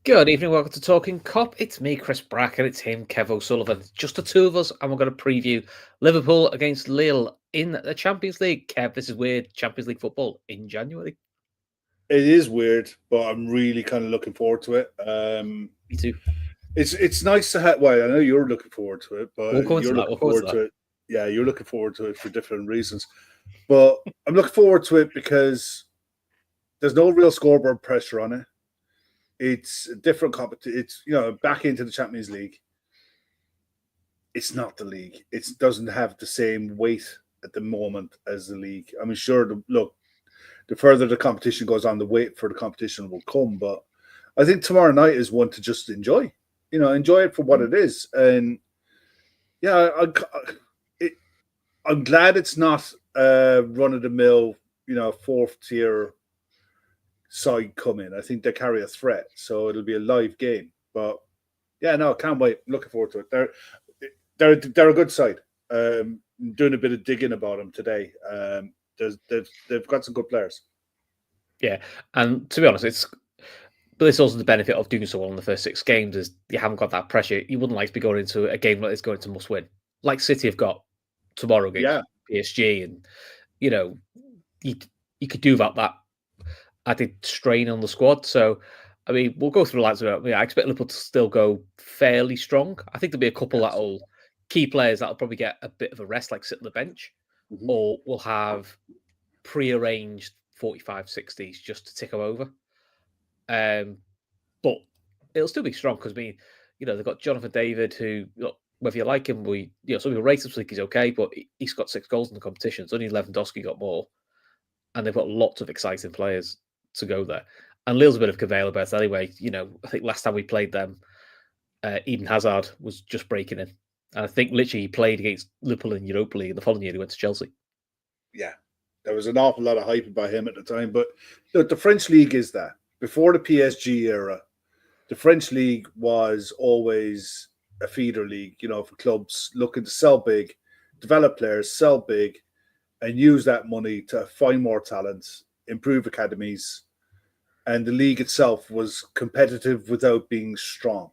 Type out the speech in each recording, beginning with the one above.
Good evening, welcome to Talkin Kop. It's me, Chris Brack, and it's him, Kev O'Sullivan. Just the two of us, and we're going to preview Liverpool against Lille in the Champions League. Kev, this is weird. Champions League football in January. It is weird, but I'm really kind of looking forward to it. Me too. It's nice to have. Well, I know you're looking forward to it, We'll but go into you're that. looking We'll go into forward that. to it. Yeah, you're looking forward to it for different reasons. But I'm looking forward to it because there's no real scoreboard pressure on it. It's a different competition. It's back into the Champions League. It's not the league. It doesn't have the same weight at the moment as the league. I mean, sure, the further the competition goes on, the weight for the competition will come. But I think tomorrow night is one to just enjoy. Enjoy it for what it is. And yeah, I'm glad it's not run of the mill, fourth tier side coming. I think they carry a threat, so it'll be a live game. But yeah, no, can't wait. I'm looking forward to it. They're a good side. Doing a bit of digging about them today. They've got some good players. Yeah, and to be honest, but it's also the benefit of doing so well in the first 6 games is you haven't got that pressure. You wouldn't like to be going into a game like this going to must win, like City have got tomorrow against PSG, and you know you you could do without that added strain on the squad. So, I mean, we'll go through the lads. I expect Liverpool to still go fairly strong. I think there'll be a couple that'll key players that'll probably get a bit of a rest, like sit on the bench, or we'll have pre-arranged 45, 60s just to tick them over. But it'll still be strong because they've got Jonathan David, who whether you like him, some people rate him think he's okay, but he's got 6 goals in the competition. It's only Lewandowski got more, and they've got lots of exciting players to go there. And Lille's a bit of conveyor belt anyway. I think last time we played them, Eden Hazard was just breaking in. And I think literally he played against Liverpool in Europa League, and the following year he went to Chelsea. Yeah, there was an awful lot of hype about him at the time. But look, the French league is that. Before the PSG era, the French league was always a feeder league, for clubs looking to sell big, develop players, sell big, and use that money to find more talents, improve academies. And the league itself was competitive without being strong,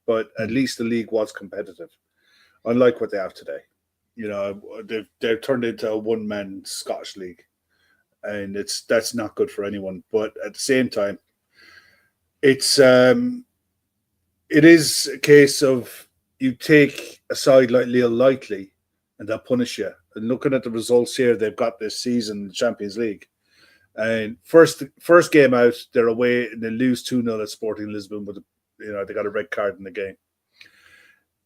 but at least the league was competitive, unlike what they have today. They've turned into a one-man Scottish league, and that's not good for anyone. But at the same time, it is a case of you take a side like Lille lightly, and they'll punish you. And looking at the results here, they've got this season in the Champions League. And first game out, they're away and they lose 2-0 at Sporting Lisbon with they got a red card in the game.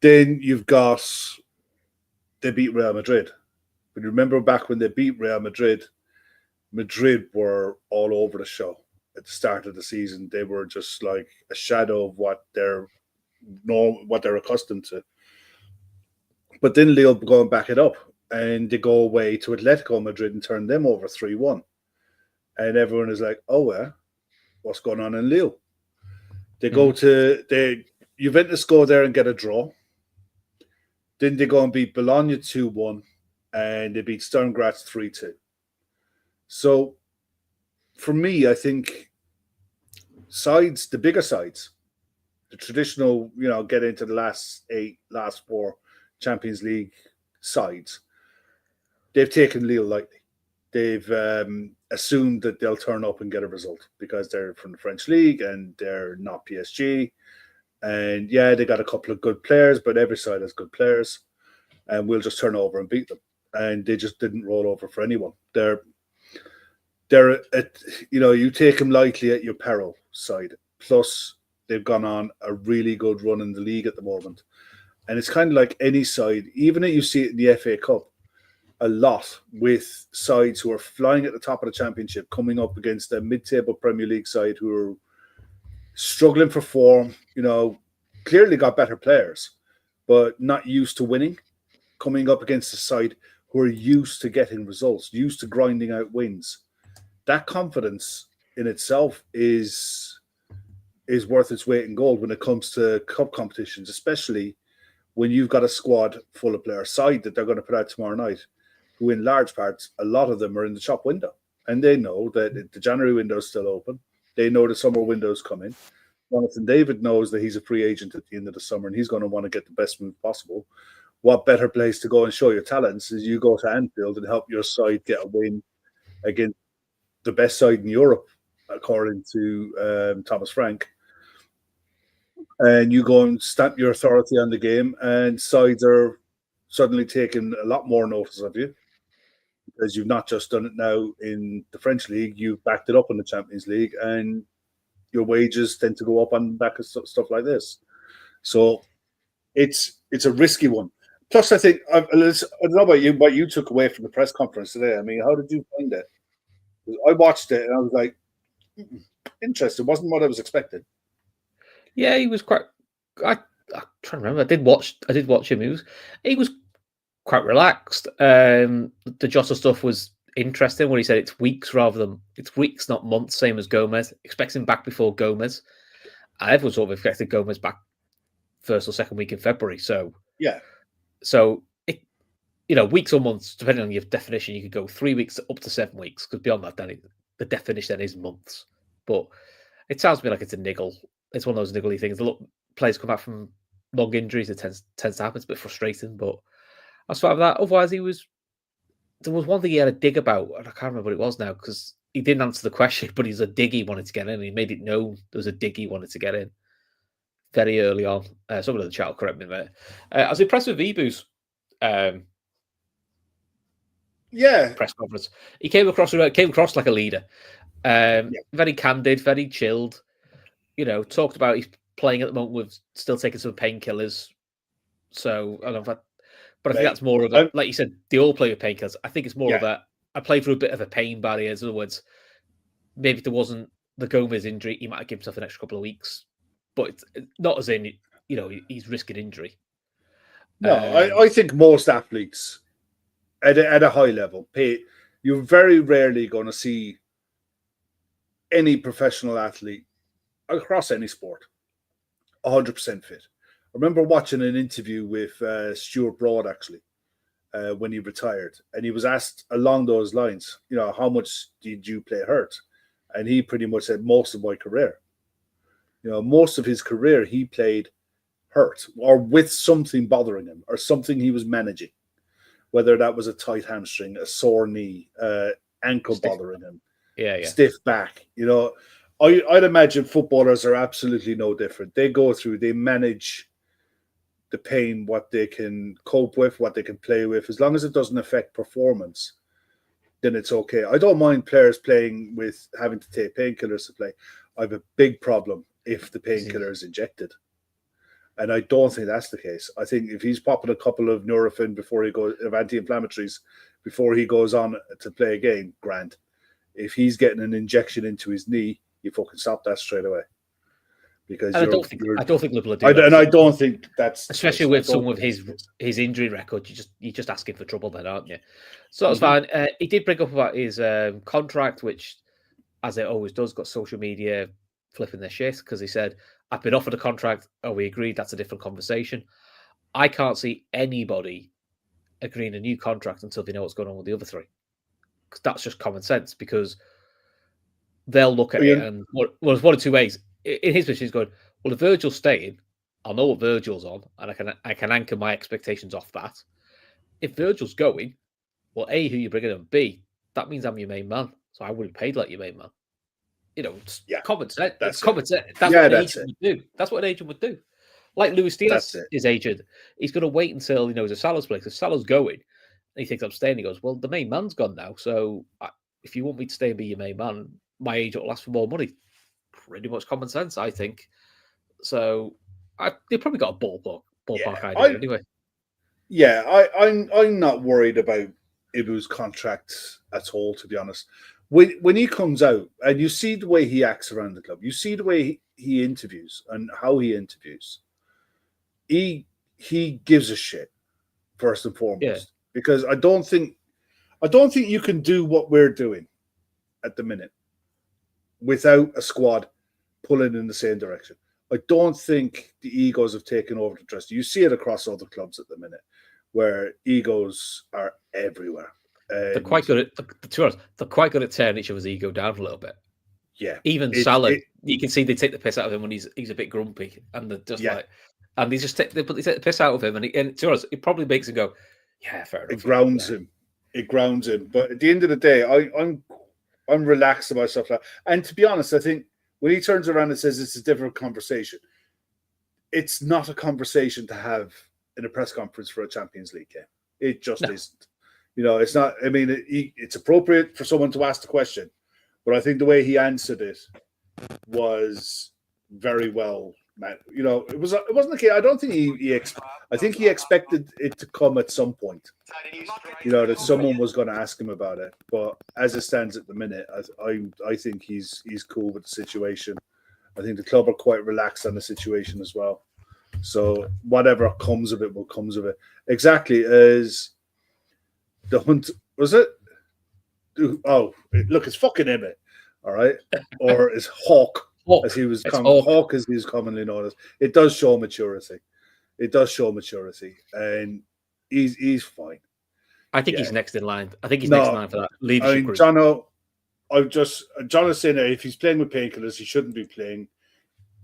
Then they beat Real Madrid. But remember back when they beat Real Madrid, Madrid were all over the show at the start of the season. They were just like a shadow of what they're accustomed to. But then Lille go and back it up, and they go away to Atletico Madrid and turn them over 3-1. And everyone is like, oh, yeah, what's going on in Lille? They go to Juventus go there and get a draw. Then they go and beat Bologna 2-1, and they beat Sturm Graz 3-2. So, for me, I think the bigger sides, the traditional, get into the last 4 Champions League sides, they've taken Lille lightly. They've assumed that they'll turn up and get a result because they're from the French league and they're not PSG. And yeah, they got a couple of good players, but every side has good players, and we'll just turn over and beat them. And they just didn't roll over for anyone. They're you take them lightly at your peril side. Plus, they've gone on a really good run in the league at the moment, and it's kind of like any side, even if you see it in the FA Cup a lot with sides who are flying at the top of the championship coming up against a mid-table Premier League side who are struggling for form, clearly got better players, but not used to winning, coming up against a side who are used to getting results, used to grinding out wins. That confidence in itself is worth its weight in gold when it comes to cup competitions, especially when you've got a squad full of players, side that they're going to put out tomorrow night, who in large parts, a lot of them are in the shop window. And they know that the January window is still open. They know the summer window's coming. Jonathan David knows that he's a free agent at the end of the summer and he's going to want to get the best move possible. What better place to go and show your talents is you go to Anfield and help your side get a win against the best side in Europe, according to Thomas Frank. And you go and stamp your authority on the game, and sides are suddenly taking a lot more notice of you because you've not just done it now in the French league, you've backed it up in the Champions League, and your wages tend to go up on the back of stuff like this. So it's a risky one. Plus, I think I don't know about you, what you took away from the press conference today. I mean, how did you find it? I watched it and I was like, interesting. It wasn't what I was expecting. Yeah, he was quite. I'm trying to remember. I did watch him. He was quite relaxed. The Jota stuff was interesting when he said it's weeks, not months, same as Gomez. Expects him back before Gomez. And everyone sort of expected Gomez back first or second week in February. So yeah. So it, weeks or months, depending on your definition, you could go 3 weeks up to 7 weeks. Because beyond that, then the definition then is months. But it sounds to me like it's a niggle. It's one of those niggly things. Players come back from long injuries. It tends to happen. It's a bit frustrating, but as far as that, otherwise there was one thing he had a dig about, and I can't remember what it was now because he didn't answer the question. But he's a dig he wanted to get in. And he made it known there was a dig he wanted to get in very early on. Someone in the chat will correct me there. I was impressed with Ibu's press conference. He came across like a leader. Very candid, very chilled. Talked about he's playing at the moment with still taking some painkillers. So I don't know, but I think that's more of a, like you said, they all play with painkillers. I think it's more of a, I played through a bit of a pain barrier. In other words, maybe if there wasn't the Gomez injury, he might have given himself an extra couple of weeks. But it's not as in, he's risking injury. No, I think most athletes at a high level, you're very rarely going to see any professional athlete across any sport 100% fit. I remember watching an interview with Stuart Broad, actually, when he retired. And he was asked along those lines, how much did you play hurt? And he pretty much said, most of my career. Most of his career, he played hurt or with something bothering him or something he was managing, whether that was a tight hamstring, a sore knee, ankle bothering him, stiff back. I'd imagine footballers are absolutely no different. They manage the pain, what they can cope with, what they can play with. As long as it doesn't affect performance, then it's okay. I don't mind players playing with having to take painkillers to play. I have a big problem if the painkiller is injected. And I don't think that's the case. I think if he's popping a couple of Nurofen of anti-inflammatories before he goes on to play a game, grand. If he's getting an injection into his knee, you fucking stop that straight away. Because I don't think Liverpool do that. And I don't think that's especially with someone with his injury record. You're just asking for trouble, then, aren't you? So that's fine. He did bring up about his contract, which, as it always does, got social media flipping their shit because he said, "I've been offered a contract. Oh, we agreed. That's a different conversation." I can't see anybody agreeing a new contract until they know what's going on with the other three. Because that's just common sense. Because they'll look at it and there's one of two ways. In his position, he's going, well, if Virgil's staying, I'll know what Virgil's on, and I can anchor my expectations off that. If Virgil's going, well, A, who you bringing in, B, that means I'm your main man, so I wouldn't paid like your main man. Common sense. That's common sense. That's what an agent would do. That's what an agent would do. Like Luis Diaz, his agent, he's going to wait until he knows if Salah's place. If Salah's going, and he thinks I'm staying, he goes, well, the main man's gone now, so if you want me to stay and be your main man, my agent will ask for more money. Pretty much common sense, I think. So they probably got a ballpark idea anyway. Yeah, I'm not worried about Ibu's contract at all, to be honest. When he comes out and you see the way he acts around the club, you see the way he interviews and how he interviews. He gives a shit first and foremost because I don't think you can do what we're doing at the minute without a squad pulling in the same direction. I don't think the egos have taken over the trust. You see it across other clubs at the minute where egos are everywhere. They're quite good at, to be honest, they're quite good at tearing each other's ego down a little bit. Yeah, Even Salah, you can see they take the piss out of him when he's a bit grumpy, and they're just like, and they take the piss out of him, and to be honest, it probably makes him go, yeah, fair enough. It grounds him. It grounds him. But at the end of the day, I'm relaxed about stuff like that. And to be honest, I think when he turns around and says it's a different conversation, it's not a conversation to have in a press conference for a Champions League game. It just isn't. It's not. I mean, it's appropriate for someone to ask the question, but I think the way he answered it was very well. It wasn't okay. I don't think I think he expected it to come at some point. That someone was going to ask him about it. But as it stands at the minute, I think he's cool with the situation. I think the club are quite relaxed on the situation as well. So whatever comes of it will comes of it. Exactly as the hunt was it? Oh, look, it's fucking Emmett, all right, or it's Hawk. As he was Hawk, as he was commonly known as. It does show maturity. It does show maturity, and he's fine. I think he's next in line. I think he's next in line for that leadership group. John is saying that if he's playing with painkillers, he shouldn't be playing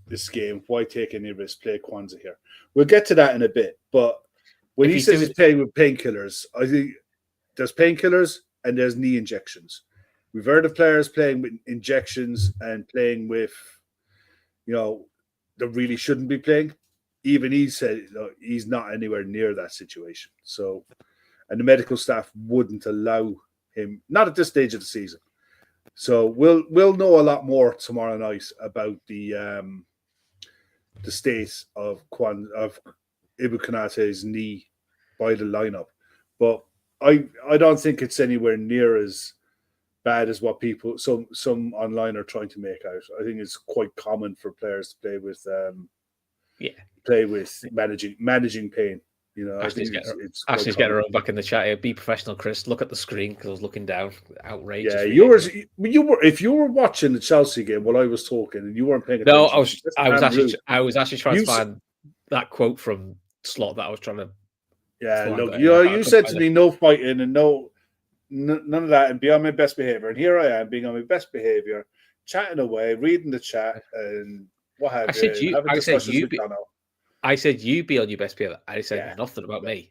this game. Why take any risk? Play Kwanzaa here. We'll get to that in a bit. But when he says he's playing with painkillers, I think there's painkillers and there's knee injections. We've heard of players playing with injections and playing with, that really shouldn't be playing. Even he said he's not anywhere near that situation. So, and the medical staff wouldn't allow him, not at this stage of the season. So we'll know a lot more tomorrow night about the state of Ibu Konate's knee by the lineup. But I don't think it's anywhere near as bad as what some online are trying to make out. I think it's quite common for players to play with managing pain. Ashley's getting her own back in the chat here. Be professional, Chris. Look at the screen because I was looking down. Outrageous. Yeah, you were. If you were watching the Chelsea game while I was talking and you weren't paying attention. No, I was actually trying to find that quote from Slot that I was trying to. Yeah, look, you said to me no fighting and none of that, and be on my best behavior. And here I am being on my best behavior, chatting away, reading the chat, and what have you. I said you be on your best behavior. I said nothing about me.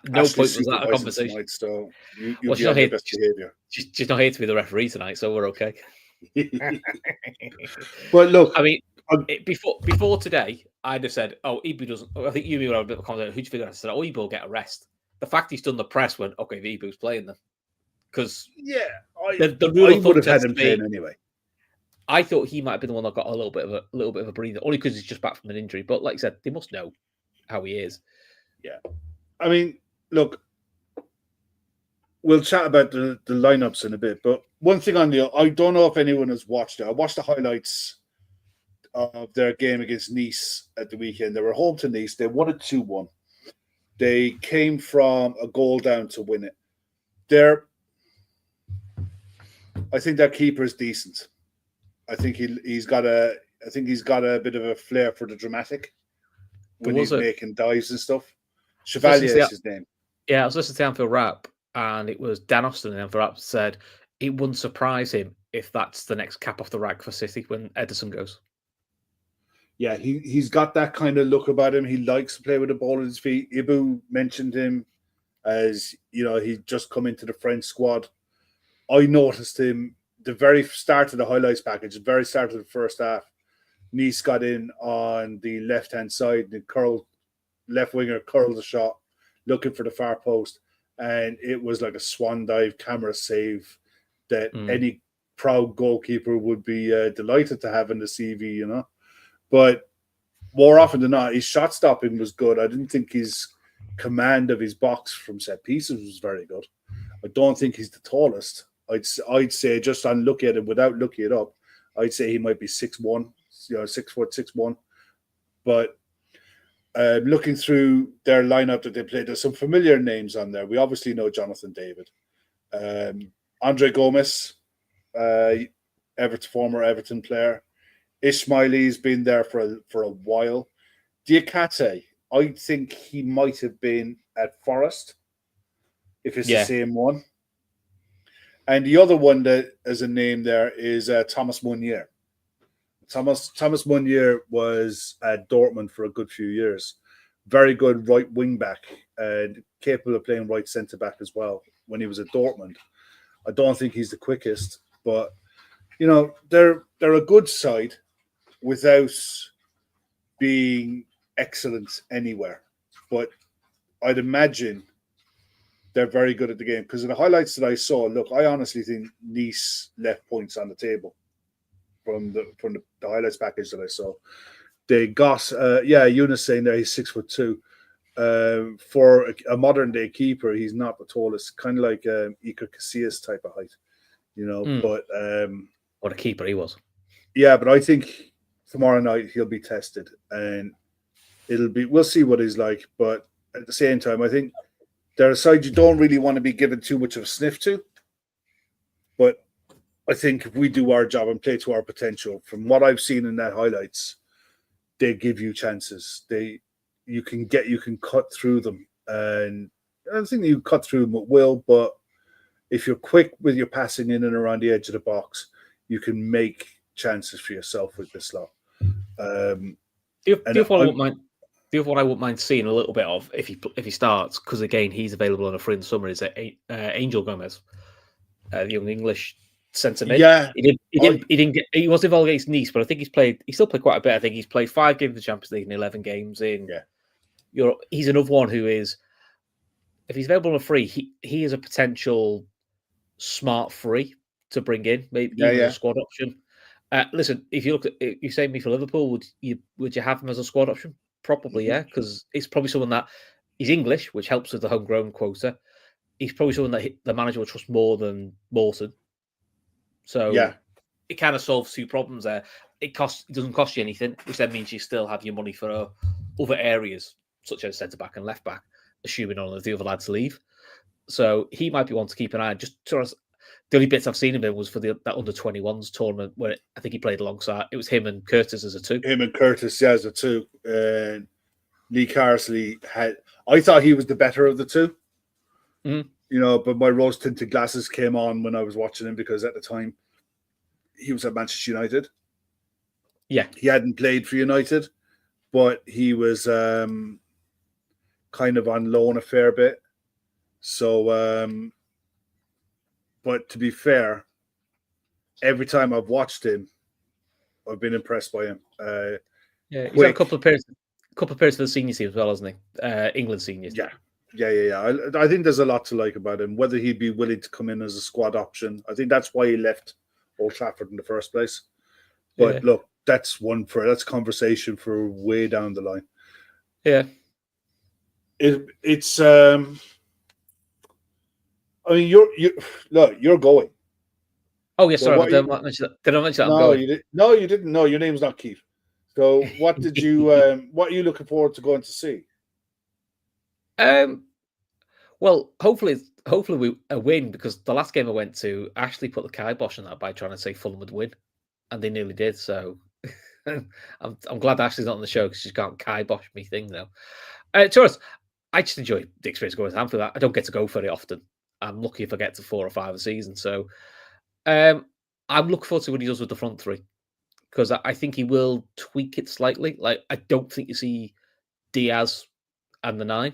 No point was that a conversation. Tonight, so you be on your best behavior. She's not here to be the referee tonight, so we're okay. But look, I mean, before today, I'd have said, "Oh, Ibu doesn't." I think you would have a bit of a comment. Who'd you figure? I said, "Oh, Ibu will get a rest." The fact he's done the press went, "Okay, if Ibu's playing then," because the rule would have had him playing anyway. I thought he might have been the one that got a little bit of a breather, only because he's just back from an injury. But like I said, they must know how he is. Yeah, I mean, look, we'll chat about the lineups in a bit. But one thing I don't know if anyone has watched it. I watched the highlights of their game against Nice at the weekend. They were home to Nice. They won it 2-1. They came from a goal down to win it. I think their keeper is decent. I think he's got a bit of a flair for the dramatic when he's making dives and stuff. Chevalier is his name. Yeah, I was listening to Anfield Rap, and it was Dan Austin in Anfield Rap said it wouldn't surprise him if that's the next cap off the rack for City when Ederson goes. Yeah, he's got that kind of look about him. He likes to play with the ball at his feet. Ibu mentioned him as, he'd just come into the French squad. I noticed him the very start of the highlights package, the very start of the first half. Nice got in on the left-hand side. The left winger curled the shot, looking for the far post. And it was like a swan dive camera save that any proud goalkeeper would be delighted to have in the CV, But more often than not, his shot stopping was good. I didn't think his command of his box from set pieces was very good. I don't think he's the tallest. I'd say just on looking at him without looking it up, I'd say he might be 6'1", 6 foot 6'1". But looking through their lineup that they played, there's some familiar names on there. We obviously know Jonathan David, Andre Gomez, former Everton player. Ismaili's been there for a while. Diakate, I think he might have been at Forest, if it's the same one. And the other one that is a name there is Thomas Meunier. Thomas Meunier was at Dortmund for a good few years. Very good right wing back and capable of playing right centre back as well when he was at Dortmund. I don't think he's the quickest, but they're a good side without being excellent anywhere. But I'd imagine they're very good at the game because in the highlights that I saw, look, I honestly think Nice left points on the table from the highlights package that I saw. They got Eunice saying there he's 6'2". For a modern day keeper, he's not the tallest, kind of like Iker Casillas type of height, But what a keeper he was. Yeah, but I think tomorrow night he'll be tested, and we'll see what he's like. But at the same time, I think they're a side you don't really want to be given too much of a sniff to. But I think if we do our job and play to our potential, from what I've seen in that highlights, they give you chances. You can cut through them, and I don't think you cut through them at will. But if you're quick with your passing in and around the edge of the box, you can make chances for yourself with this lot. The other one I wouldn't mind seeing a little bit of if he starts, because again he's available on a free in the summer, is Angel Gomez, the young English centre mid. Yeah, he was involved against Nice, but I think he still played quite a bit. I think he's played 5 games in the Champions League and 11 games in Europe. He's another one who is, if he's available on a free, he is a potential smart free to bring in, maybe even as a squad option. Listen, if you look at, you say me for Liverpool, would you have him as a squad option? Probably, yeah, because it's probably someone that he's English, which helps with the homegrown quota. He's probably someone that the manager will trust more than Morton. So it kind of solves 2 problems there. It doesn't cost you anything, which then means you still have your money for other areas, such as centre back and left back, assuming none of the other lads leave. So he might be one to keep an eye on. Just sort of, the only bits I've seen him in was for that under 21s tournament where I think he played alongside. It was him and Curtis as a 2. Him and Curtis, as a 2. Lee Carsley I thought he was the better of the 2. Mm-hmm. But my rose tinted glasses came on when I was watching him because at the time he was at Manchester United. Yeah, he hadn't played for United, but he was kind of on loan a fair bit. So, but to be fair, every time I've watched him, I've been impressed by him. He's got a couple of pairs for the senior team as well, hasn't he? England seniors. Yeah. I think there's a lot to like about him. Whether he'd be willing to come in as a squad option, I think that's why he left Old Trafford in the first place. But look, that's conversation for way down the line. Yeah, it's. I mean, you're going. Oh yeah, sorry, did I mention that? I'm going? No, you didn't. No, your name's not Keith. So, what did you? What are you looking forward to going to see? Well, hopefully we a win, because the last game I went to, Ashley put the kibosh on that by trying to say Fulham would win, and they nearly did. So I'm glad Ashley's not on the show because she can't kibosh me thing now. To us, I just enjoy the experience going to Anfield. I don't get to go very often. I'm lucky if I get to 4 or 5 a season. So I'm looking forward to what he does with the front 3, because I think he will tweak it slightly. Like, I don't think you see Diaz and the 9.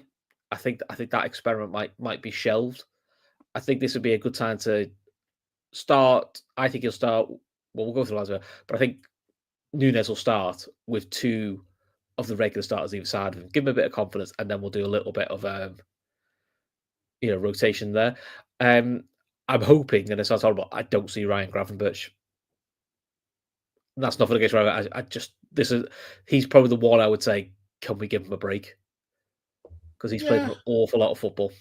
I think that experiment might be shelved. I think this would be a good time to start. I think he'll start. Well, we'll go through the last, but I think Nunes will start with 2 of the regular starters either side of him. Give him a bit of confidence, and then we'll do a little bit of rotation there. I'm hoping, and it sounds horrible, I don't see Ryan Gravenberch. That's nothing against Ryan. He's probably the one I would say, can we give him a break? Because he's played an awful lot of football.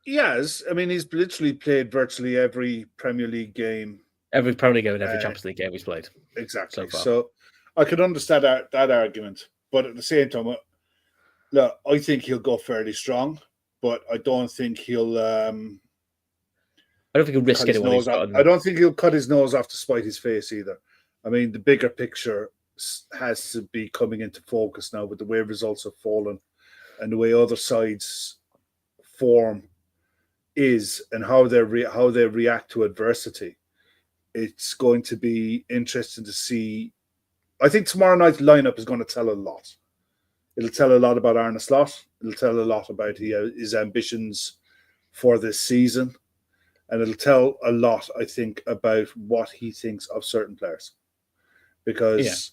Yes, I mean, he's literally played virtually every Premier League game. Every Premier League game and every Champions League game he's played. Exactly. So I could understand that argument. But at the same time, look, I think he'll go fairly strong, but I don't think he'll... I don't think he'll risk it. I don't think he'll cut his nose off to spite his face either. I mean, the bigger picture has to be coming into focus now with the way results have fallen and the way other sides form is and how how they react to adversity, it's going to be interesting to see. I think tomorrow night's lineup is going to tell a lot. It'll tell a lot about Arne Slot. It'll tell a lot about his ambitions for this season. And it'll tell a lot, I think, about what he thinks of certain players. Because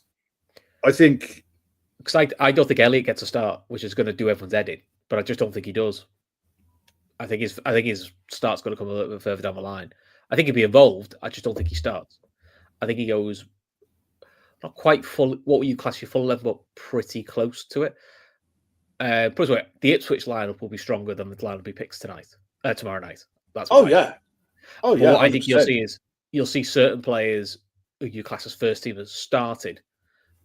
I think... Because I don't think Elliott gets a start, which is going to do everyone's head in. But I just don't think he does. I think his start's going to come a little bit further down the line. I think he'll be involved. I just don't think he starts. I think he goes not quite full. What would you class your full 11, but pretty close to it. Put it this way, the Ipswich lineup will be stronger than the lineup he picks tomorrow night. That's what what I think you'll see certain players who you class as first teamers started,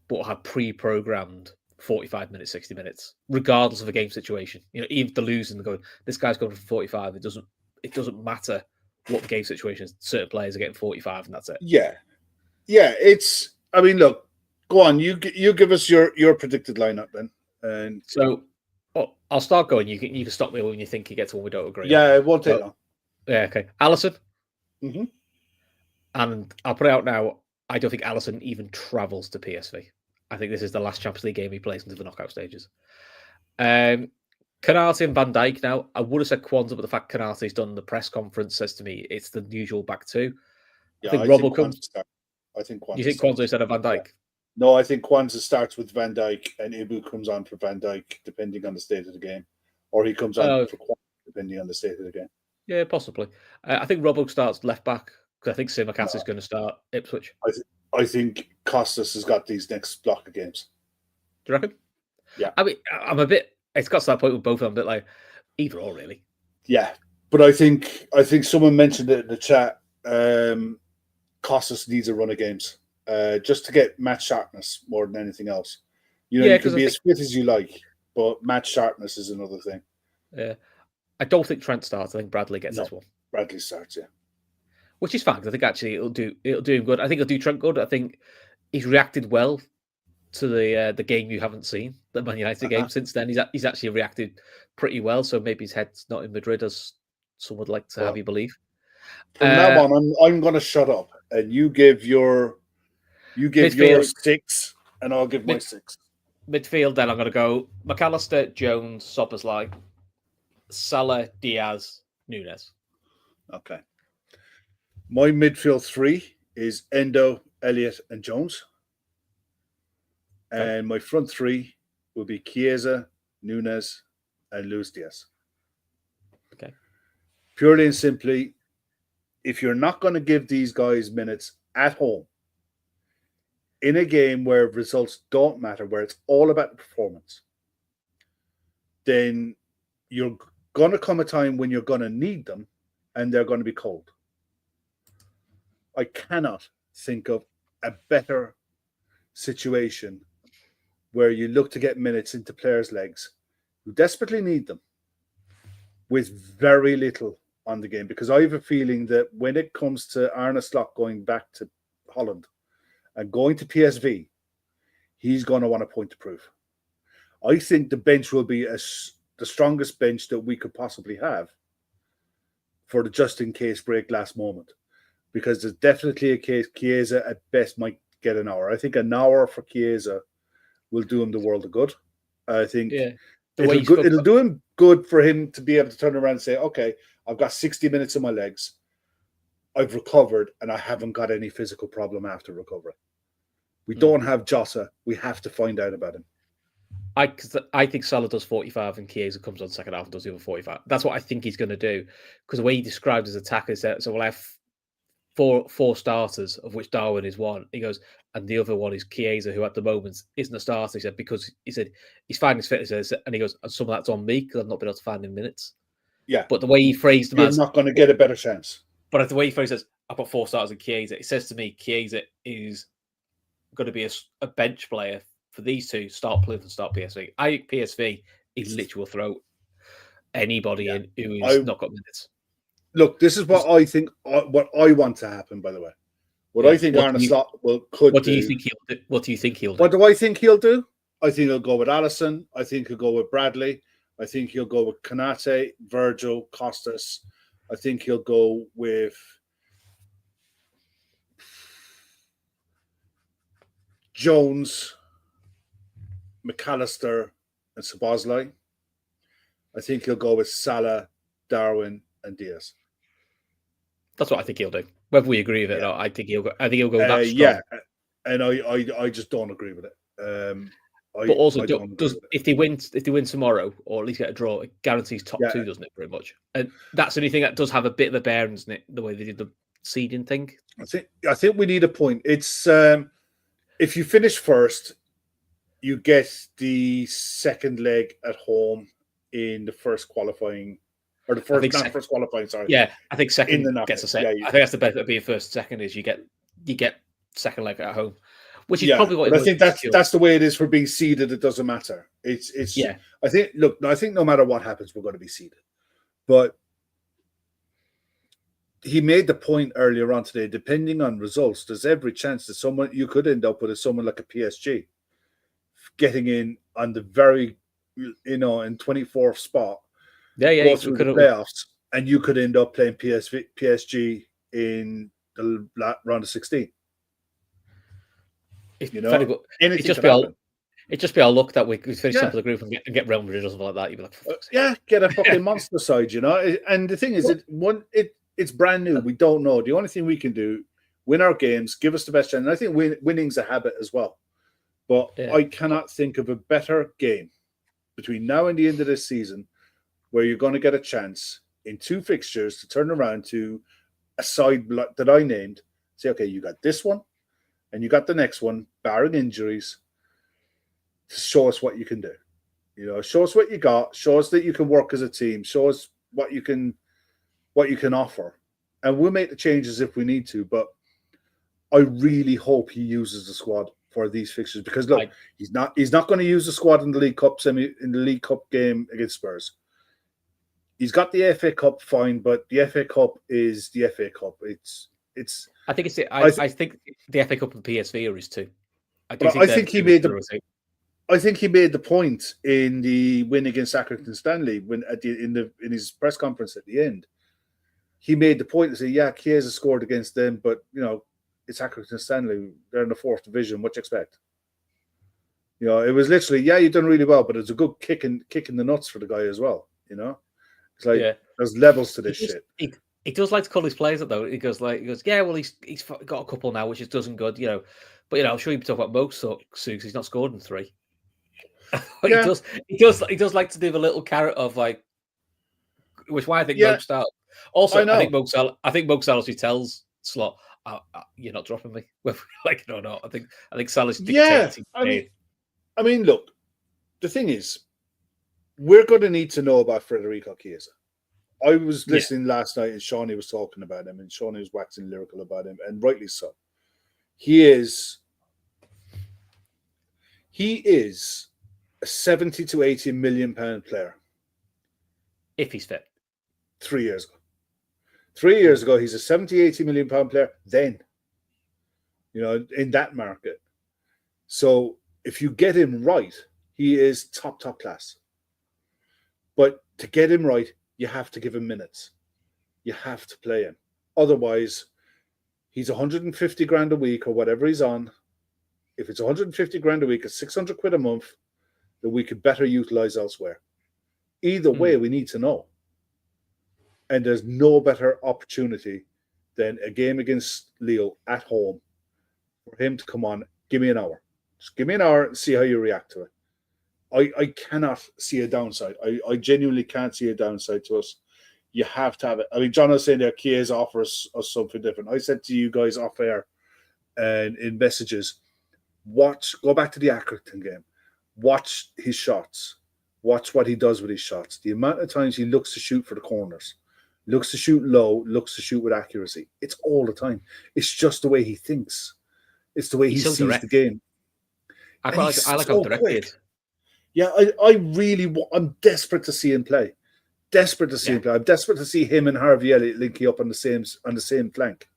but have pre-programmed 45 minutes, 60 minutes, regardless of the game situation. You know, even if they're losing, they're going, this guy's going for 45. It doesn't matter what the game situation is. Certain players are getting 45, and that's it. Yeah. It's. I mean, look. Go on. You give us your predicted lineup then. And so, I'll start going. You can stop me when you think you get to one we don't agree. Yeah, it won't take long. Yeah. Okay. Alisson. Mm-hmm. And I'll put it out now. I don't think Alisson even travels to PSV. I think this is the last Champions League game he plays into the knockout stages. Konate and Van Dijk now. I would have said Kwanzaa, but the fact Konate's done the press conference says to me it's the usual back two. Yeah, I think Rob will come. I think Kwanzaa. You think Kwanzaa instead of Van Dijk? Yeah. No, I think Kwanzaa starts with Van Dijk and Ibu comes on for Van Dijk, depending on the state of the game. Or he comes on for Kwanzaa, depending on the state of the game. Yeah, possibly. I think Robbo starts left back because I think Tsimikas is going to start Ipswich. I think Costas has got these next block of games. Do you reckon? Yeah. I mean, I'm a bit... It's got to that point with both of them, a bit like either or, really. Yeah. But I think someone mentioned it in the chat. Costas needs a run of games just to get match sharpness more than anything else. You know, you can be as fit as you like, but match sharpness is another thing. Yeah. I don't think Trent starts. I think Bradley gets this one. Bradley starts, yeah. Which is fine. I think actually it'll do him good. I think it'll do Trent good. I think he's reacted well to the game you haven't seen, the Man United game since then. He's actually reacted pretty well. So maybe his head's not in Madrid as some would like to have you believe. From now on, I'm going to shut up and you give your six and I'll give my six. Midfield, then I'm going to go McAllister, Jones, Szoboszlai, Salah, Diaz, Nunes. Okay. My midfield three is Endo, Elliott, and Jones. Okay. And my front three will be Chiesa, Nunes, and Luis Diaz. Okay. Purely and simply, if you're not going to give these guys minutes at home, in a game where results don't matter, where it's all about the performance, then you're going to come a time when you're going to need them and they're going to be cold. I cannot think of a better situation where you look to get minutes into players' legs who desperately need them with very little on the game. Because I have a feeling that when it comes to Arne Slot going back to Holland and going to PSV, he's going to want a point to prove. I think the bench will be the strongest bench that we could possibly have for the just-in-case break last moment. Because there's definitely a case Chiesa at best might get an hour. I think an hour for Chiesa will do him the world of good. I think it'll do him good for him to be able to turn around and say, okay, I've got 60 minutes in my legs. I've recovered and I haven't got any physical problem after recovery. We don't have Jota. We have to find out about him. I think Salah does 45 and Chiesa comes on second half and does the other 45. That's what I think he's going to do. Because the way he described his attack is that, so we'll have four starters, of which Darwin is one. He goes, and the other one is Chiesa, who at the moment isn't a starter. He said, because he said he's finding his fitness, and he goes, and some of that's on me because I've not been able to find him minutes. Yeah. But the way he phrased him, you're not going to get a better chance. But the way he phrased it, I've got four starters in Chiesa. It says to me, Chiesa is going to be a bench player for these two. Start Plymouth and start PSV. I think PSV, he literally will throw anybody in who has not got minutes. Look, this is what I think. What I want to happen, by the way. What I think Arne Slot could do. What do you think he'll do? What do you think he'll do? What do I think he'll do? I think he'll go with Alisson. I think he'll go with Bradley. I think he'll go with Konate, Virgil, Costas. I think he'll go with Jones, McAllister, and Szoboszlai. I think he'll go with Salah, Darwin, and Diaz. That's what I think he'll do. Whether we agree with it or not, I think he'll go. I think he'll go that strong. Yeah, and I just don't agree with it. But also, if they win tomorrow, or at least get a draw, it guarantees top two, doesn't it? Pretty much, and that's the only thing that does have a bit of a bearing, isn't it? The way they did the seeding thing. I think we need a point. It's if you finish first, you get the second leg at home in the first qualifying, or the first first qualifying. Sorry, yeah, I think second gets a second. I think that's the benefit of being first. Second is you get second leg at home. Which is probably what I think that's the way it is for being seeded. It doesn't matter. It's I think no matter what happens, we're going to be seeded. But he made the point earlier on today. Depending on results, there's every chance that you could end up with someone like a PSG getting in on the very in 24th spot. Go through the playoffs, and you could end up playing PSG in the round of 16. It'd just be our luck that we finish top of the group and get Real Madrid or something like that. You'd be like, get a fucking monster side, And the thing is, it's brand new. We don't know. The only thing we can do, win our games, give us the best chance. And I think winning's a habit as well. But I cannot think of a better game between now and the end of this season where you're going to get a chance in 2 fixtures to turn around to a side that I named. Say, okay, you got this one. And you got the next one, barring injuries, to show us what you can do. Show us what you got. Show us that you can work as a team. Show us what you can offer, and we'll make the changes if we need to. But I really hope he uses the squad for these fixtures because look, he's not going to use the squad in the League Cup game against Spurs. He's got the FA Cup fine, but the FA Cup is the FA Cup. I think it's. I think the FA Cup and PSV are his two. I think he made the point in the win against Accrington Stanley in his press conference at the end. He made the point to say, "Yeah, Chiesa scored against them, but it's Accrington Stanley. They're in the 4th division. What do you expect?" It was literally, you've done really well, but it's a good kick in the nuts for the guy as well. It's like there's levels to this shit. He does like to call his players though. He goes, yeah, well, he's got a couple now, which is doesn't good, But I'm sure you talk about Mo sucks. He's not scored in 3. He does like to do the little carrot of which why I think Mo starts. Also, I think Mo Salah tells Slot, "You're not dropping me, whether we like it or not." I think Salah's dictating. I mean, look, the thing is, we're going to need to know about Federico Chiesa. I was listening last night and Shawnee was talking about him and Shawnee was waxing lyrical about him, and rightly so. He is a 70 to 80 million pound player. If he's fit. 3 years ago. 3 years ago, he's a 70, 80 million pound player then, in that market. So if you get him right, he is top class. But to get him right, you have to give him minutes. You have to play him. Otherwise, he's 150 grand a week or whatever he's on. If it's 150 grand a week, it's 600 quid a month that we could better utilize elsewhere. Either way, we need to know. And there's no better opportunity than a game against Lille at home for him to come on. Give me an hour. Just give me an hour and see how you react to it. I cannot see a downside. I genuinely can't see a downside to us. You have to have it. I mean, John was saying that Chiesa offers us something different. I said to you guys off air and in messages, go back to the Accrington game. Watch his shots. Watch what he does with his shots. The amount of times he looks to shoot for the corners, looks to shoot low, looks to shoot with accuracy. It's all the time. It's just the way he thinks. It's the way he sees the game. I like how direct he is. Yeah, I'm desperate to see him play. Desperate to see him play. I'm desperate to see him and Harvey Elliott linking up on the same flank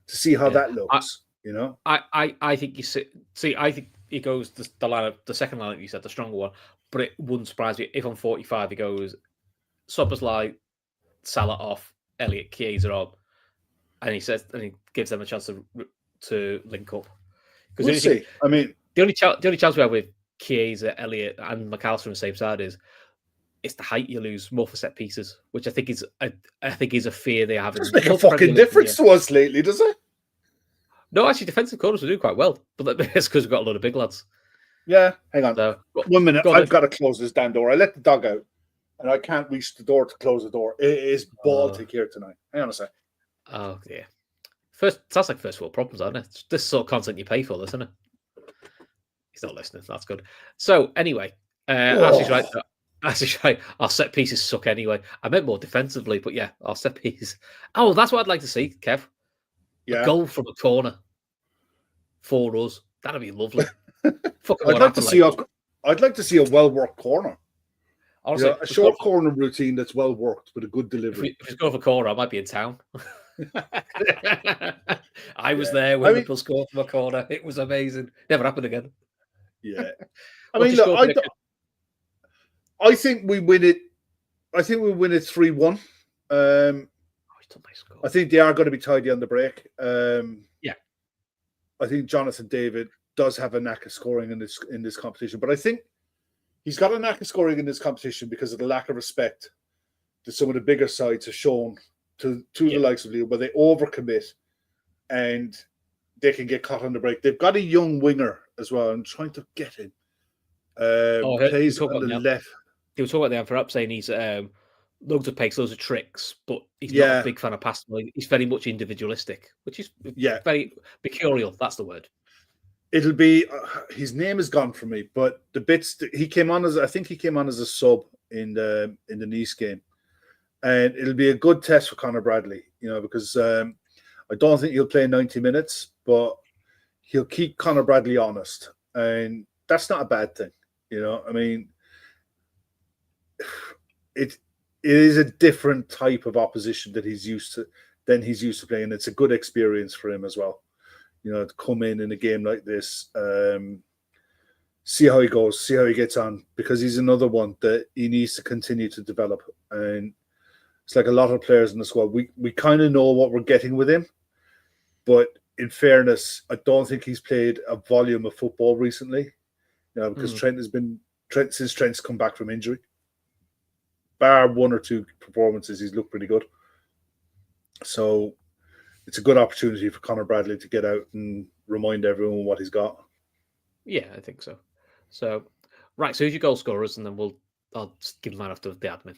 to see how that looks. I think you see. I think he goes the lineup, the second lineup you said, the stronger one. But it wouldn't surprise me if on 45 he goes Szoboszlai, Salah off, Elliot, Chiesa on, and he gives them a chance to link up. We'll see. I mean, the only chance we have with Chiesa, Elliot, and McAllister on the same side is it's the height you lose more for set pieces, which I think is a fear they have. It doesn't make a fucking difference to us lately, does it? No, actually, defensive corners are doing quite well, but that's because we've got a lot of big lads. Yeah, hang on. So, 1 minute. I've got to close this damn door. I let the dog out, and I can't reach the door to close the door. It is Baltic here tonight. Hang on a sec. Oh, yeah. Sounds like first world problems, aren't it? This sort of content you pay for, isn't it? He's not listening. That's good. So, anyway, Ashley's right. Ashley's right. Our set pieces suck anyway. I meant more defensively, but yeah, our set pieces. Oh, that's what I'd like to see, Kev. Yeah. A goal from a corner for us. That'd be lovely. I'd like to see a well-worked corner. Honestly, a short corner routine that's well worked with a good delivery. If it's going for a corner, I might be in town. I was there when Liverpool scored from a corner. It was amazing. Never happened again. Yeah. I mean, look, I think we win it. I think we win it 3-1. I think they are going to be tidy on the break. Yeah. I think Jonathan David does have a knack of scoring in this competition, but I think he's got a knack of scoring in this competition because of the lack of respect that some of the bigger sides have shown to the likes of Lille, where they overcommit and they can get caught on the break. They've got a young winger as well. I'm trying to get him. Plays on the left. He was talking about the Anfield up, saying he's loads of pace, loads of tricks, but he's not a big fan of passing. He's very much individualistic, which is very mercurial. That's the word. It'll be his name is gone from me, but the bits he came on as a sub in the Nice game, and it'll be a good test for Conor Bradley, because I don't think he'll play 90 minutes, but he'll keep Conor Bradley honest, and that's not a bad thing, I mean, it is a different type of opposition that he's used to playing. It's a good experience for him as well. To come in a game like this, see how he goes, see how he gets on, because he's another one that he needs to continue to develop. And it's like a lot of players in the squad. We kind of know what we're getting with him, but in fairness, I don't think he's played a volume of football recently. Because since Trent's come back from injury, bar one or two performances, he's looked pretty good. So it's a good opportunity for Conor Bradley to get out and remind everyone what he's got. Yeah, I think so. So, right, so who's your goal scorers, and then I'll just give mine after the admin.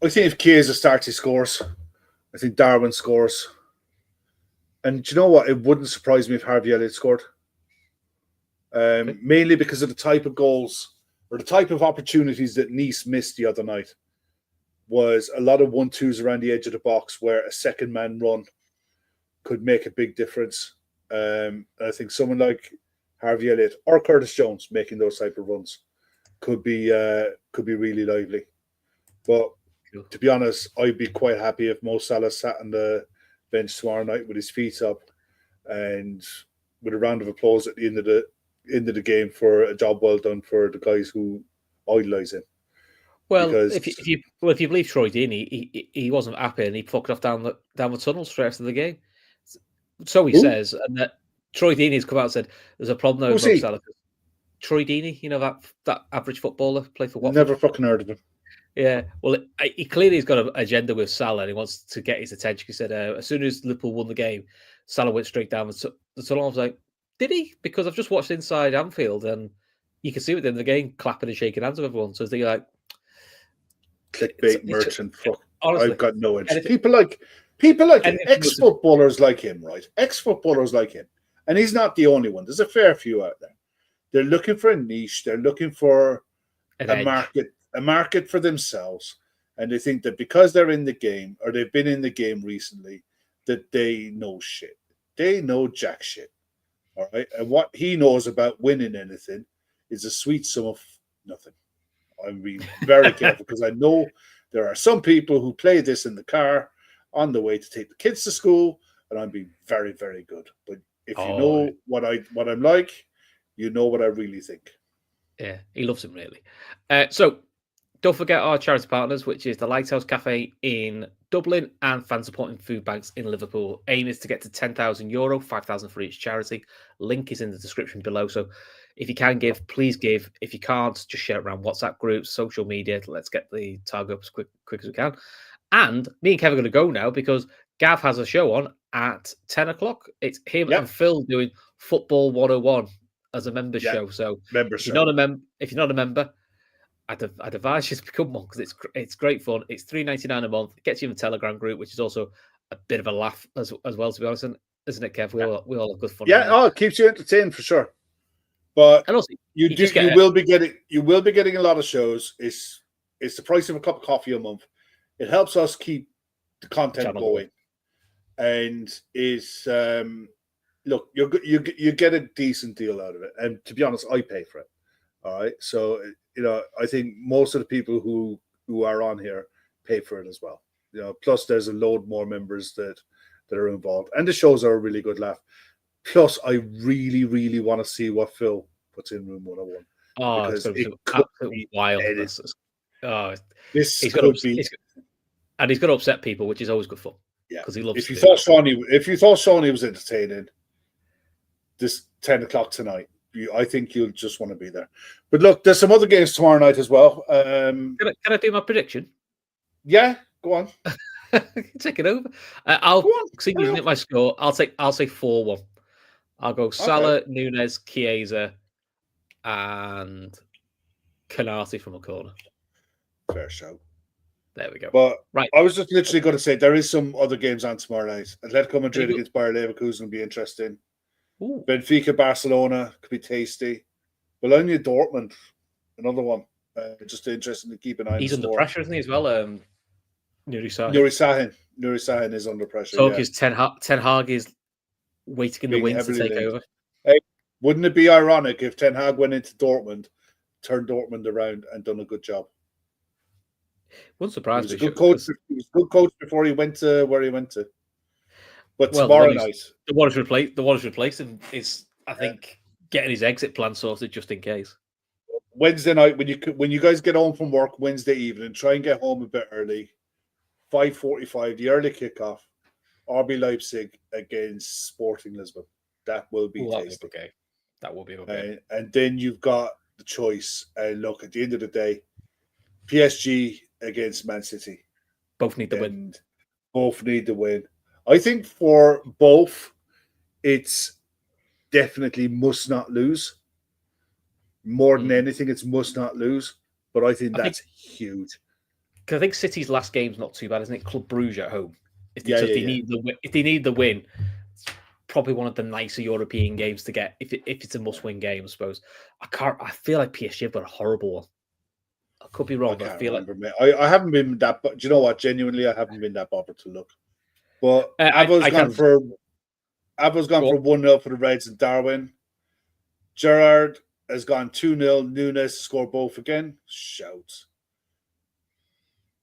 I think if Chiesa starts, he scores. I think Darwin scores. And do you know what? It wouldn't surprise me if Harvey Elliott scored. Mainly because of the type of goals or the type of opportunities that Nice missed the other night. Was a lot of 1-2s around the edge of the box where a second man run could make a big difference. I think someone like Harvey Elliott or Curtis Jones making those type of runs could be really lively. But to be honest, I'd be quite happy if Mo Salah sat on the bench tomorrow night with his feet up and with a round of applause at the end of the game for a job well done for the guys who idolise him. Well, if you believe Troy Deeney, he wasn't happy and he fucked off down the tunnel straight after the game. So he says, and that Troy Deeney's come out and said there's a problem there with Mo Salah. Troy Deeney, that average footballer, played for Watford. Never fucking heard of him. Yeah, well, he clearly has got an agenda with Salah and he wants to get his attention. He said as soon as Liverpool won the game, Salah went straight down the tunnel. I was like, did he? Because I've just watched Inside Anfield and you can see within the game clapping and shaking hands with everyone. So they're like, clickbait merchant. Honestly, I've got no interest. People like ex-footballers like him, right? Ex-footballers like him, and he's not the only one. There's a fair few out there. They're looking for a niche. They're looking for a market for themselves, and they think that because they're in the game or they've been in the game recently, that they know shit. They know jack shit. All right, and what he knows about winning anything is a sweet sum of nothing. I'm being very careful because I know there are some people who play this in the car on the way to take the kids to school, and I'm being very, very good. But if you know what I'm like, you know what I really think. Yeah, he loves him really. So Don't forget our charity partners, which is the Lighthouse Cafe in Dublin and Fan Supporting Food Banks in Liverpool. Aim is to get to €10,000, 5,000 for each charity. Link is in the description below. So if you can give, please give. If you can't, just share it around WhatsApp groups, social media. Let's get the target up as quick as we can. And me and Kev are going to go now because Gav has a show on at 10 o'clock. It's him and Phil doing Football 101 as a member show. So if you're not a member, I'd advise you to become one because it's great fun. It's $3.99 a month. It gets you in the Telegram group, which is also a bit of a laugh as well, to be honest, isn't it, Kev? We all have good fun. Yeah, it keeps you entertained for sure. But and also, you will be getting a lot of shows. It's the price of a cup of coffee a month. It helps us keep the content going, and is look, you get a decent deal out of it. And to be honest, I pay for it. All right, so I think most of the people who are on here pay for it as well. Plus there's a load more members that are involved, and the shows are a really good laugh. Plus, I really, really want to see what Phil puts in Room 101. Oh, because it could be wild. This could be, and he's going to upset people, which is always good fun. Yeah, because he loves. If you thought Shawnee was entertaining, this 10 o'clock tonight, I think you'll just want to be there. But look, there's some other games tomorrow night as well. Can I do my prediction? Yeah, go on. Take it over. I'll see you at my score. I'll say 4-1. I'll go Salah, Nunes, Chiesa, and Canati from a corner. Fair show. There we go. But right, I was just literally going to say there is some other games on tomorrow night. Atletico Madrid against Bayer Leverkusen will be interesting. Ooh. Benfica, Barcelona could be tasty. Bologna, Dortmund, another one. Just interesting to keep an eye on. He's under pressure, isn't he, as well? Nuri Sahin is under pressure. So because Ten Hag is waiting in the wings to take over. Hey, wouldn't it be ironic if Ten Hag went into Dortmund, turned Dortmund around, and done a good job? Wouldn't surprise me. He was a good coach before he went to where he went to. But tomorrow night, the one who's replaced him is, I think, getting his exit plan sorted just in case. Wednesday night, when you guys get home from work Wednesday evening, try and get home a bit early. 5:45, the early kickoff. RB Leipzig against Sporting Lisbon. That will be tasty. Okay, that will be okay. And then you've got the choice. And look, at the end of the day, PSG against Man City. Both need the win. I think for both, it's definitely must not lose. More than anything, it's must not lose. But I think that's huge. Because I think City's last game's not too bad, isn't it? Club Brugge at home. If they need the win, it's probably one of the nicer European games to get. If it's a must-win game, I suppose. I feel like PSG have got a horrible one. I could be wrong, but I feel I haven't been that. But do you know what? Genuinely, I haven't been that bothered to look. But Avo's gone for 1-0 for the Reds and Darwin. Gerrard has gone 2-0. Nunes scored both again. Shouts.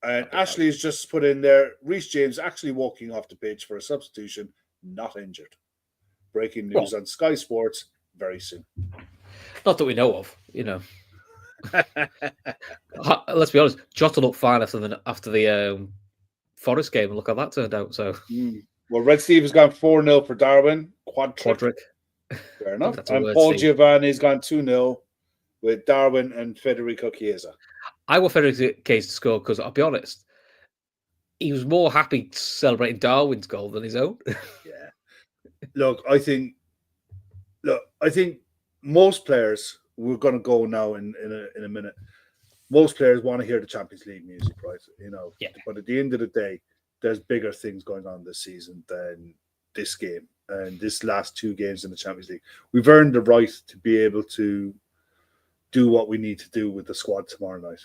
And Ashley's just put in there, Reece James actually walking off the pitch for a substitution, not injured. Breaking news on Sky Sports very soon. Not that we know of, Let's be honest, Jota looked fine after the Forest game, and look how that turned out. So, well, Red Steve has gone 4-0 for Darwin. Quadric. Fair enough. And Paul Giovanni's gone 2-0 with Darwin and Federico Chiesa. I want Federico Chiesa to score because I'll be honest, he was more happy celebrating Darwin's goal than his own. Yeah. Look, I think most players, we're going to go now in a minute. Most players want to hear the Champions League music, right? Yeah. But at the end of the day, there's bigger things going on this season than this game and this last 2 games in the Champions League. We've earned the right to be able to do what we need to do with the squad tomorrow night.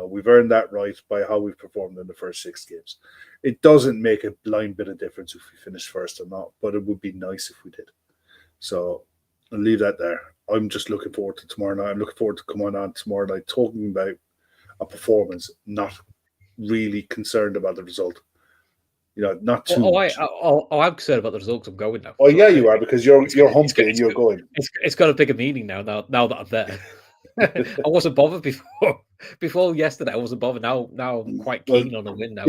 We've earned that right by how we've performed in the first 6 games. It doesn't make a blind bit of difference if we finish first or not, but it would be nice if we did. So I'll leave that there. I'm just looking forward to tomorrow night. I'm looking forward to coming on tomorrow night talking about a performance, not really concerned about the result. Not too much. I'm concerned about the result. I'm going now. Oh, yeah, you are, because you're humpy and you're going. It's got a bigger meaning now that I'm there. I wasn't bothered before. Before yesterday, I wasn't bothered. Now I'm quite Well, keen on a win now.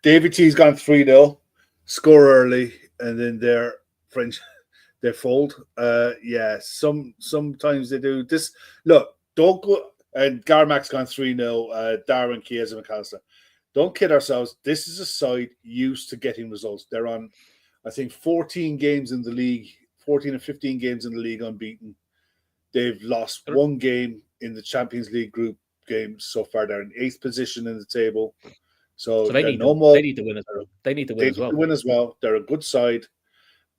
David T's gone 3-0, score early, and then their French they fold. Yeah, sometimes they do this. Look, don't go. And Garmack's gone 3-0. Darwin, Chiesa, McAllister. Don't kid ourselves. This is a side used to getting results. They're on, I think, 14 games in the league, 14 or 15 games in the league unbeaten. They've lost one game in the Champions League group games so far. They're in 8th position in the table. So they they're need they need to win as well. They need to they win as need well. to win as well. They're a good side.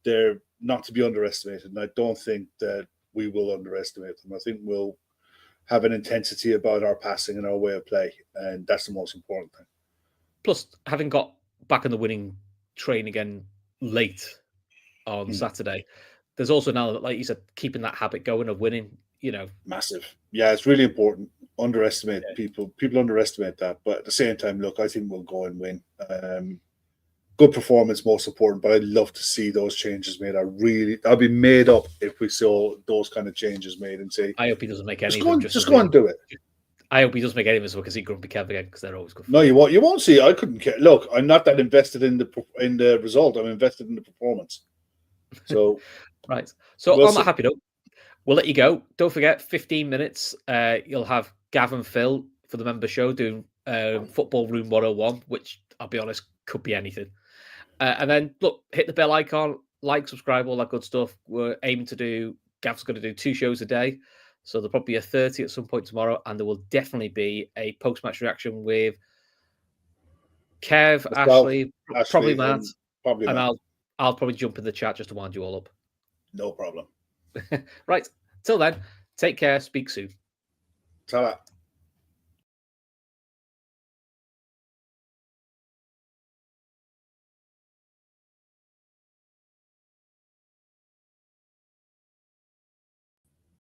They're not to be underestimated. And I don't think that we will underestimate them. I think we'll have an intensity about our passing and our way of play. And that's the most important thing. Plus, having got back in the winning train again late on Saturday, there's also now, like you said, keeping that habit going of winning, Massive. Yeah, it's really important. Underestimate people. People underestimate that. But at the same time, look, I think we'll go and win. Good performance, most important. But I'd love to see those changes made. I'll be made up if we saw those kind of changes made and say, I hope he doesn't make any just of go them. Just go and do it. I hope he doesn't make any of them so we can see Grumpy Kev again because they're always good. No, you won't. You won't see. I couldn't care. Look, I'm not that invested in the result. I'm invested in the performance. So, right. So on that happy note, we'll let you go. Don't forget, 15 minutes. You'll have Gav and Phil for the member show doing Football Room 101, which I'll be honest could be anything. And then look, hit the bell icon, like, subscribe, all that good stuff. We're aiming to do. Gav's going to do 2 shows a day. So there'll probably be a 30 at some point tomorrow, and there will definitely be a post-match reaction with Kev, Ashley, probably Matt, and I'll probably jump in the chat just to wind you all up. No problem. Right. Till then, take care. Speak soon. Ta-ra.